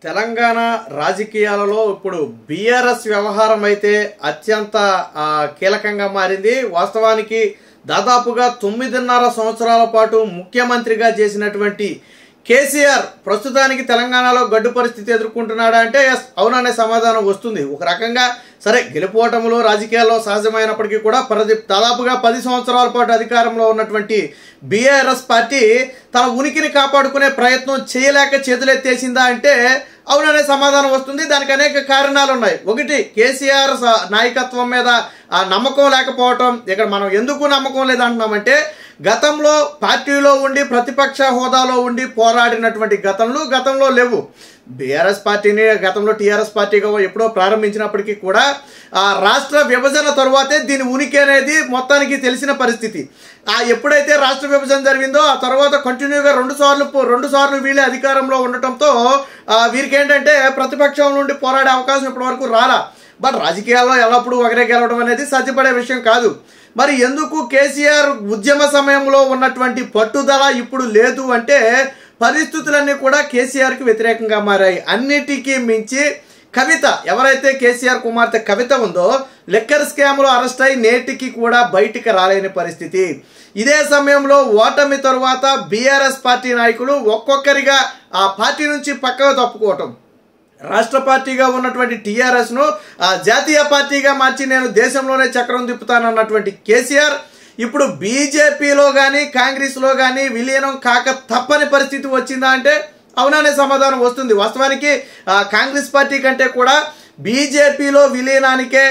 తెలంగాణ రాజకీయాలలో ఇప్పుడు బీఆర్ఎస్ వ్యవహారం అయితే అత్యంత కీలకంగా మారింది. వాస్తవానికి దాదాపుగా 9.5 సంవత్సరాల పాటు ముఖ్యమంత్రిగా చేసినటువంటి కేసీఆర్ ప్రస్తుతానికి తెలంగాణలో గడ్డు పరిస్థితి ఎదుర్కొంటున్నాడా అంటే అవుననే సమాధానం వస్తుంది. ఒక రకంగా సరే గెలుపోవటంలో రాజకీయాల్లో సహజమైనప్పటికీ కూడా దాదాపుగా 10 సంవత్సరాల పాటు అధికారంలో ఉన్నటువంటి బీఆర్ఎస్ పార్టీ తన ఉనికిని కాపాడుకునే ప్రయత్నం చేయలేక చేతులెత్తేసిందా అంటే అవుననే సమాధానం వస్తుంది. దానికి అనేక కారణాలు ఉన్నాయి. ఒకటి, కేసీఆర్ నాయకత్వం మీద ఆ నమ్మకం లేకపోవటం. ఇక్కడ మనం ఎందుకు నమ్మకం లేదంటున్నామంటే గతంలో పార్టీలో ఉండి ప్రతిపక్ష హోదాలో ఉండి పోరాడినటువంటి గతంలో లేవు. బీఆర్ఎస్ పార్టీని గతంలో టీఆర్ఎస్ పార్టీగా ఎప్పుడో ప్రారంభించినప్పటికీ కూడా ఆ రాష్ట్ర విభజన తరువాతే దీని ఉనికి అనేది మొత్తానికి తెలిసిన పరిస్థితి. ఎప్పుడైతే రాష్ట్ర విభజన జరిగిందో ఆ తర్వాత కంటిన్యూగా రెండు సార్లు వీళ్ళే అధికారంలో ఉండటంతో వీరికి ఏంటంటే ప్రతిపక్షం నుండి పోరాడే అవకాశం ఇప్పటి వరకు రాలా. బట్ రాజకీయాల్లో ఎల్లప్పుడూ ఒకరే గెలవడం అనేది సాధ్యపడే విషయం కాదు. మరి ఎందుకు కేసీఆర్ ఉద్యమ సమయంలో ఉన్నటువంటి పట్టుదల ఇప్పుడు లేదు అంటే పరిస్థితులన్నీ కూడా కేసీఆర్కి వ్యతిరేకంగా మారాయి. అన్నిటికీ మించి కవిత, ఎవరైతే కేసీఆర్ కుమార్తె కవిత ఉందో, లిక్కర్ స్కామ్లో అరెస్ట్ అయి నేటికి కూడా బయటికి రాలేని పరిస్థితి. ఇదే సమయంలో ఓటమి తరువాత బీఆర్ఎస్ పార్టీ నాయకులు ఒక్కొక్కరిగా ఆ పార్టీ నుంచి పక్కకు తప్పుకోవటం, రాష్ట్ర పార్టీగా ఉన్నటువంటి టీఆర్ఎస్ను జాతీయ పార్టీగా మార్చి నేను దేశంలోనే చక్రం తిప్పుతానన్నటువంటి కేసీఆర్ ఇప్పుడు బీజేపీలో కానీ కాంగ్రెస్లో కానీ విలీనం కాక తప్పని పరిస్థితి వచ్చిందా అంటే అవుననే సమాధానం వస్తుంది. వాస్తవానికి కాంగ్రెస్ పార్టీ కంటే కూడా బీజేపీలో విలీనానికే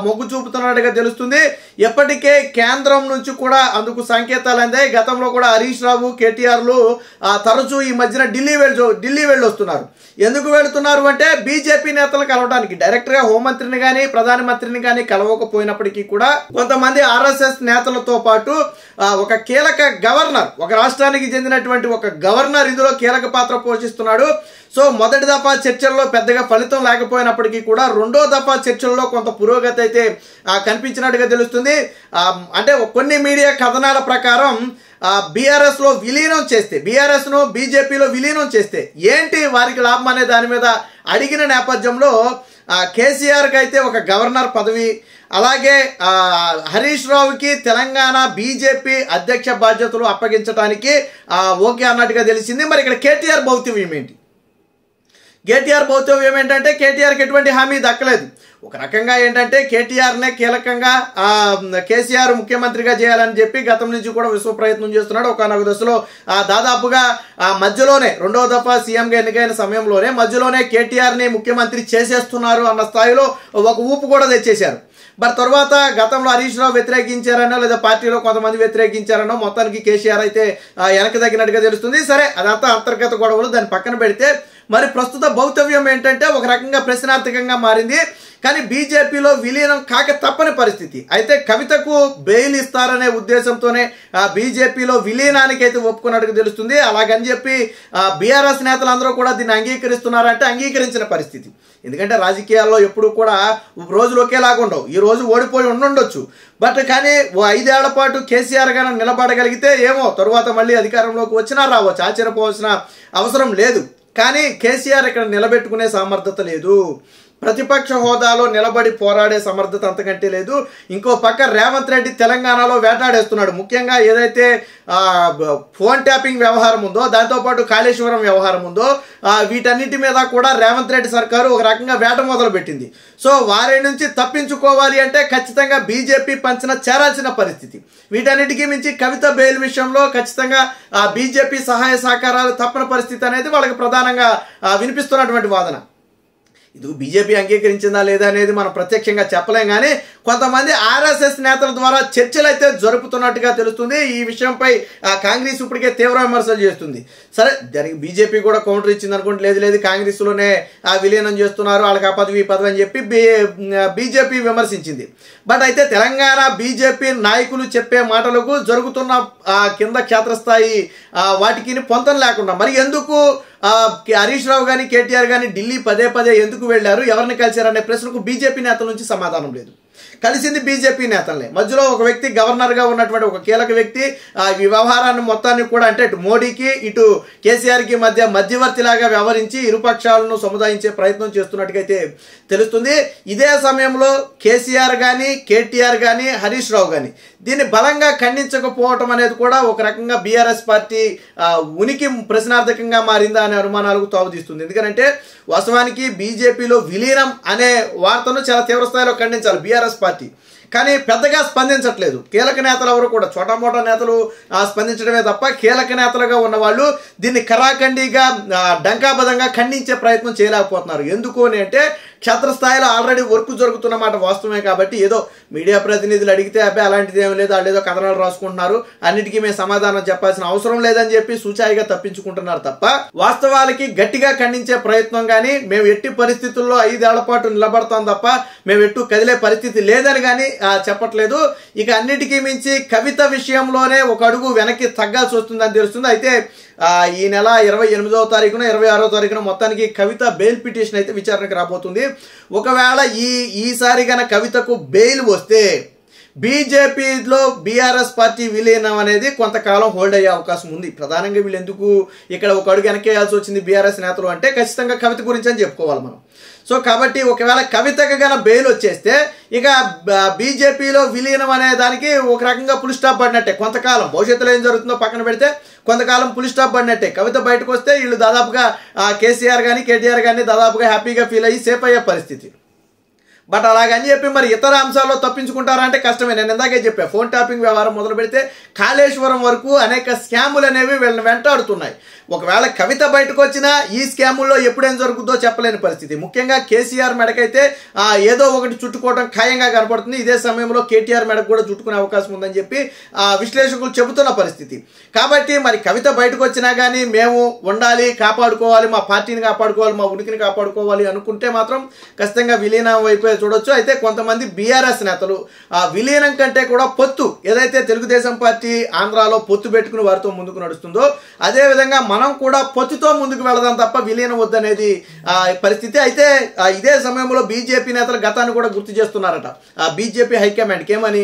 మొగ్గు చూపుతున్నట్టుగా తెలుస్తుంది. ఎప్పటికే కేంద్రం నుంచి కూడా అందుకు సంకేతాలు అందాయి. గతంలో కూడా హరీష్ రావు, కేటీఆర్లు తరచూ ఈ మధ్యన ఢిల్లీ వెళ్ళి వస్తున్నారు. ఎందుకు వెళుతున్నారు అంటే బీజేపీ నేతలు కలవడానికి. డైరెక్ట్గా హోంమంత్రిని కానీ ప్రధానమంత్రిని కానీ కలవకపోయినప్పటికీ కూడా కొంతమంది ఆర్ఎస్ఎస్ నేతలతో పాటు ఒక కీలక గవర్నర్, ఒక రాష్ట్రానికి చెందినటువంటి ఒక గవర్నర్ ఇందులో కీలక పాత్ర పోషిస్తున్నాడు. సో మొదటి దఫా చర్చల్లో పెద్దగా ఫలితం లేకపోయినప్పటికీ కూడా రెండో దఫా చర్చల్లో కొంత పురోగతి అయితే కనిపించినట్టుగా తెలుస్తుంది. అంటే కొన్ని మీడియా కథనాల ప్రకారం బీఆర్ఎస్లో విలీనం చేస్తే, బీఆర్ఎస్ను బీజేపీలో విలీనం చేస్తే ఏంటి వారికి లాభం అనే దాని మీద అడిగిన నేపథ్యంలో కేసీఆర్కి అయితే ఒక గవర్నర్ పదవి, అలాగే హరీష్ రావుకి తెలంగాణ బీజేపీ అధ్యక్ష బాధ్యతలు అప్పగించడానికి ఓకే అన్నట్టుగా తెలిసింది. మరి ఇక్కడ కేటీఆర్ భౌతివ్యం ఏంటి? కేటీఆర్ ఏంటంటే కేటీఆర్కి ఎటువంటి హామీ దక్కలేదు. ఒక రకంగా ఏంటంటే కేటీఆర్నే కీలకంగా కేసీఆర్ ముఖ్యమంత్రిగా చేయాలని చెప్పి గతం నుంచి కూడా విశ్వ ప్రయత్నం చేస్తున్నాడు. ఒకనొక దశలో దాదాపుగా మధ్యలోనే రెండవ దఫా సీఎంగా ఎన్నికైన సమయంలోనే మధ్యలోనే కేటీఆర్ని ముఖ్యమంత్రి చేసేస్తున్నారు అన్న స్థాయిలో ఒక ఊపు కూడా తెచ్చేశారు. మరి తర్వాత గతంలో హరీష్ రావు వ్యతిరేకించారనో లేదా పార్టీలో కొంతమంది వ్యతిరేకించారనో మొత్తానికి కేసీఆర్ అయితే వెనక్కి తగ్గినట్టుగా తెలుస్తుంది. సరే, అదంతా అంతర్గత గొడవలు, దాన్ని పక్కన పెడితే మరి ప్రస్తుత భౌతవ్యం ఏంటంటే ఒక రకంగా ప్రశ్నార్థకంగా మారింది. కానీ బీజేపీలో విలీనం కాక తప్పని పరిస్థితి. అయితే కవితకు బెయిల్ ఇస్తారనే ఉద్దేశంతోనే బీజేపీలో విలీనానికి అయితే ఒప్పుకున్నట్టుగా తెలుస్తుంది. అలాగని చెప్పి బీఆర్ఎస్ నేతలందరూ కూడా దీన్ని అంగీకరిస్తున్నారంటే అంగీకరించిన పరిస్థితి. ఎందుకంటే రాజకీయాల్లో ఎప్పుడు కూడా రోజులు ఒకేలాగా ఉండవు. ఈ రోజు ఓడిపోయి ఉండొచ్చు, బట్ కానీ 5 ఏళ్ల పాటు కేసీఆర్ గారు నిలబడగలిగితే ఏమో తరువాత మళ్ళీ అధికారంలోకి వచ్చినా రావచ్చు, ఆశ్చర్యపోవాల్సిన అవసరం లేదు. కానీ కేసీఆర్ ఇక్కడ నిలబెట్టుకునే సమర్థత లేదు. ప్రతిపక్ష హోదాలో నిలబడి పోరాడే సమర్థత అంతకంటే లేదు. ఇంకో పక్క రేవంత్ రెడ్డి తెలంగాణలో వేటాడేస్తున్నాడు. ముఖ్యంగా ఏదైతే ఫోన్ ట్యాపింగ్ వ్యవహారం ఉందో, దాంతోపాటు కాళేశ్వరం వ్యవహారం ఉందో, వీటన్నిటి మీద కూడా రేవంత్ రెడ్డి సర్కారు ఒక రకంగా వేట మొదలుపెట్టింది. సో వారి నుంచి తప్పించుకోవాలి అంటే ఖచ్చితంగా బీజేపీ పంచిన చేరాల్సిన పరిస్థితి. వీటన్నిటికీ మించి కవిత బెయిల్ విషయంలో ఖచ్చితంగా బీజేపీ సహాయ సహకారాలు తప్పని పరిస్థితి అనేది వాళ్ళకి ప్రధానంగా వినిపిస్తున్నటువంటి వాదన. ఇది బీజేపీ అంగీకరించిందా లేదా అనేది మనం ప్రత్యక్షంగా చెప్పలేం. కానీ కొంతమంది ఆర్ఎస్ఎస్ నేతల ద్వారా చర్చలు అయితే జరుపుతున్నట్టుగా తెలుస్తుంది. ఈ విషయంపై కాంగ్రెస్ ఇప్పటికే తీవ్ర విమర్శలు చేస్తుంది. సరే, దానికి బీజేపీ కూడా కౌంటర్ ఇచ్చింది అనుకుంటే లేదు కాంగ్రెస్లోనే విలీనం చేస్తున్నారు, వాళ్ళకి ఆ పదవి అని చెప్పి బీజేపీ విమర్శించింది. బట్ అయితే తెలంగాణ బీజేపీ నాయకులు చెప్పే మాటలకు జరుగుతున్న కింద క్షేత్రస్థాయి వాటికి పొంతం లేకుండా మరి ఎందుకు హరీష్ రావు కానీ కేటీఆర్ కానీ ఢిల్లీ పదే ఎందుకు వెళ్ళారు, ఎవరిని కలిశారనే ప్రశ్నకు బీజేపీ నేతల నుంచి సమాధానం లేదు. కలిసింది బీజేపీ నేతల్ని. మధ్యలో ఒక వ్యక్తి గవర్నర్గా ఉన్నటువంటి ఒక కీలక వ్యక్తి ఈ వ్యవహారాన్ని మొత్తాన్ని కూడా అంటే ఇటు మోడీకి ఇటు కేసీఆర్కి మధ్యవర్తిలాగా వ్యవహరించి ఇరుపక్షాలను సముదాయించే ప్రయత్నం చేస్తున్నట్టుగైతే తెలుస్తుంది. ఇదే సమయంలో కేసీఆర్ కానీ కేటీఆర్ కానీ హరీష్ రావు కానీ దీన్ని బలంగా ఖండించకపోవటం అనేది కూడా ఒక రకంగా బీఆర్ఎస్ పార్టీ ఉనికి ప్రశ్నార్థకంగా మారిందా అనే అనుమానాలకు తావుతీస్తుంది. ఎందుకంటే వాస్తవానికి బీజేపీలో విలీనం అనే వార్తను చాలా తీవ్రస్థాయిలో ఖండించాలి బీఆర్ఎస్ పార్టీ, కానీ పెద్దగా స్పందించట్లేదు. కీలక నేతలు ఎవరు కూడా చోటామోటా నేతలు స్పందించడమే తప్ప కీలక నేతలుగా ఉన్న వాళ్ళు దీన్ని కరాఖండిగా డంకాబద్ధంగా ఖండించే ప్రయత్నం చేయలేకపోతున్నారు. ఎందుకు అని అంటే క్షేత్రస్థాయిలో ఆల్రెడీ వర్క్ జరుగుతున్నమాట వాస్తవమే. కాబట్టి ఏదో మీడియా ప్రతినిధులు అడిగితే అబ్బాయి అలాంటిది ఏమి లేదు, వాళ్ళు ఏదో కథనాలు రాసుకుంటున్నారు, అన్నిటికీ మేము సమాధానం చెప్పాల్సిన అవసరం లేదని చెప్పి సూచాయిగా తప్పించుకుంటున్నారు తప్ప వాస్తవాలకి గట్టిగా ఖండించే ప్రయత్నం కానీ మేము ఎట్టి పరిస్థితుల్లో 5 ఏళ్ల పాటు నిలబడతాం తప్ప మేము ఎట్టు కదిలే పరిస్థితి లేదని కానీ చెప్పట్లేదు. ఇక అన్నిటికీ మించి కవిత విషయంలోనే ఒక అడుగు వెనక్కి తగ్గాల్సి వస్తుందని తెలుస్తుంది. అయితే ఈ నెల 28వ తారీఖున 26వ తారీఖున మొత్తానికి కవిత బెయిల్ పిటిషన్ అయితే విచారణకు రాబోతుంది. ఒకవేళ ఈసారి గన కవితకు బెయిల్ వస్తే బీజేపీలో బీఆర్ఎస్ పార్టీ విలీనం అనేది కొంతకాలం హోల్డ్ అయ్యే అవకాశం ఉంది. ప్రధానంగా వీళ్ళు ఎందుకు ఇక్కడ ఒక అడుగు వెనకేయాల్సి వచ్చింది బీఆర్ఎస్ నేతలు అంటే ఖచ్చితంగా కవిత గురించి అని చెప్పుకోవాలి మనం. సో కాబట్టి ఒకవేళ కవితకు గన బెయిల్ వచ్చేస్తే ఇక బీజేపీలో విలీనం అనే దానికి ఒక రకంగా ఫుల్ స్టాప్ పడినట్టే. కొంతకాలం భవిష్యత్తులో ఏం జరుగుతుందో పక్కన పెడితే కొంతకాలం ఫుల్ స్టాప్ పడినట్టే. కవిత బయటకు వస్తే వీళ్ళు దాదాపుగా కేసీఆర్ కానీ కేటీఆర్ కానీ దాదాపుగా హ్యాపీగా ఫీల్ అయ్యి సేఫ్ అయ్యే పరిస్థితి. బట్ అలాగని చెప్పి మరి ఇతర అంశాల్లో తప్పించుకుంటారంటే కష్టమే. నేను ఇందాకే చెప్పా, ఫోన్ ట్యాపింగ్ వ్యవహారం మొదలు పెడితే కాళేశ్వరం వరకు అనేక స్కాములు అనేవి వీళ్ళని వెంటాడుతున్నాయి. ఒకవేళ కవిత బయటకు వచ్చినా ఈ స్కాముల్లో ఎప్పుడేం జరుగుతుందో చెప్పలేని పరిస్థితి. ముఖ్యంగా కేసీఆర్ మెడకైతే ఏదో ఒకటి చుట్టుకోవడం ఖాయంగా కనపడుతుంది. ఇదే సమయంలో కేటీఆర్ మెడకు కూడా చుట్టుకునే అవకాశం ఉందని చెప్పి విశ్లేషకులు చెబుతున్న పరిస్థితి. కాబట్టి మరి కవిత బయటకు వచ్చినా కానీ మేము ఉండాలి, కాపాడుకోవాలి, మా పార్టీని కాపాడుకోవాలి, మా ఉనికిని కాపాడుకోవాలి అనుకుంటే మాత్రం ఖచ్చితంగా విలీనం వైపు చూడొచ్చు. అయితే కొంతమంది బీఆర్ఎస్ నేతలు విలీనం కంటే కూడా పొత్తు, ఏదైతే తెలుగుదేశం పార్టీ ఆంధ్రాలో పొత్తు పెట్టుకుని వారితో ముందుకు నడుస్తుందో అదేవిధంగా మనం కూడా పొత్తుతో ముందుకు వెళదాం తప్ప విలీనం వద్దనేది పరిస్థితి. అయితే ఇదే సమయంలో బీజేపీ నేతలు గతాన్ని కూడా గుర్తు చేస్తున్నారట. బీజేపీ హైకమాండ్కి ఏమని,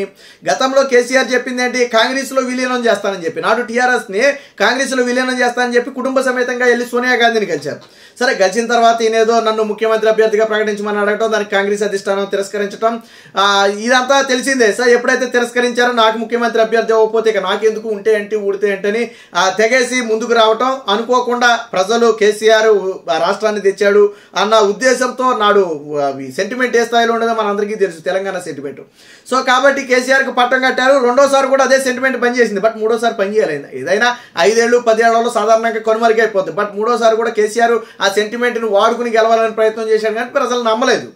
గతంలో కేసీఆర్ చెప్పింది ఏంటి, కాంగ్రెస్లో విలీనం చేస్తానని చెప్పి, నాడు టీఆర్ఎస్ని కాంగ్రెస్లో విలీనం చేస్తానని చెప్పి కుటుంబ సమేతంగా వెళ్ళి సోనియా గాంధీని కలిశారు. సరే గెలిచిన తర్వాత ఈయనేదో నన్ను ముఖ్యమంత్రి అభ్యర్థిగా ప్రకటించమని అడగటం, దానికి కాంగ్రెస్ అధిష్టానం తిరస్కరించడం ఇదంతా తెలిసిందే. సార్ ఎప్పుడైతే తిరస్కరించారో నాకు ముఖ్యమంత్రి అభ్యర్థి అవ్వకపోతే ఇక నాకెందుకు, ఉంటే ఏంటి ఊడితే ఏంటని తెగేసి ముందుకు రావటం, అనుకోకుండా ప్రజలు కేసీఆర్ రాష్ట్రాన్ని తెచ్చాడు అన్న ఉద్దేశంతో నాడు సెంటిమెంట్ ఏ స్థాయిలో ఉండదో మనందరికీ తెలుసు, తెలంగాణ సెంటిమెంట్. సో కాబట్టి కేసీఆర్కి పట్టం కట్టారు. రెండోసారి కూడా అదే సెంటిమెంట్ పనిచేసింది, బట్ మూడోసారి పనిచేయలేదు. ఏదైనా 5 ఏళ్ళు 10 ఏళ్లలో సాధారణంగా కొనుమరుగైపోతుంది. బట్ మూడోసారి కూడా కేసీఆర్ ఆ సెంటిమెంట్ని వాడుకుని గెలవాలని ప్రయత్నం చేశాడు కానీ ప్రజలు నమ్మలేదు.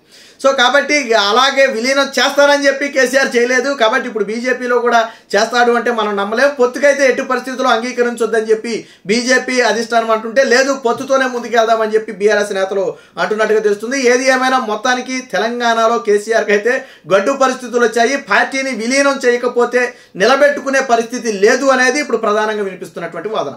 సో కాబట్టి అలాగే విలీనం చేస్తారని చెప్పి కేసీఆర్ చేయలేదు. కాబట్టి ఇప్పుడు బీజేపీలో కూడా చేస్తాడు అంటే మనం నమ్మలేం. పొత్తుకైతే ఎట్టి పరిస్థితుల్లో అంగీకరించొద్దని చెప్పి బీజేపీ అధిష్టానం అంటుంటే, లేదు పొత్తుతోనే ముందుకెళ్దామని చెప్పి బీఆర్ఎస్ నేతలు అంటున్నట్టుగా తెలుస్తుంది. ఏది ఏమైనా మొత్తానికి తెలంగాణలో కేసీఆర్కి అయితే గడ్డు పరిస్థితులు వచ్చాయి. పార్టీని విలీనం చేయకపోతే నిలబెట్టుకునే పరిస్థితి లేదు అనేది ఇప్పుడు ప్రధానంగా వినిపిస్తున్నటువంటి వాదన.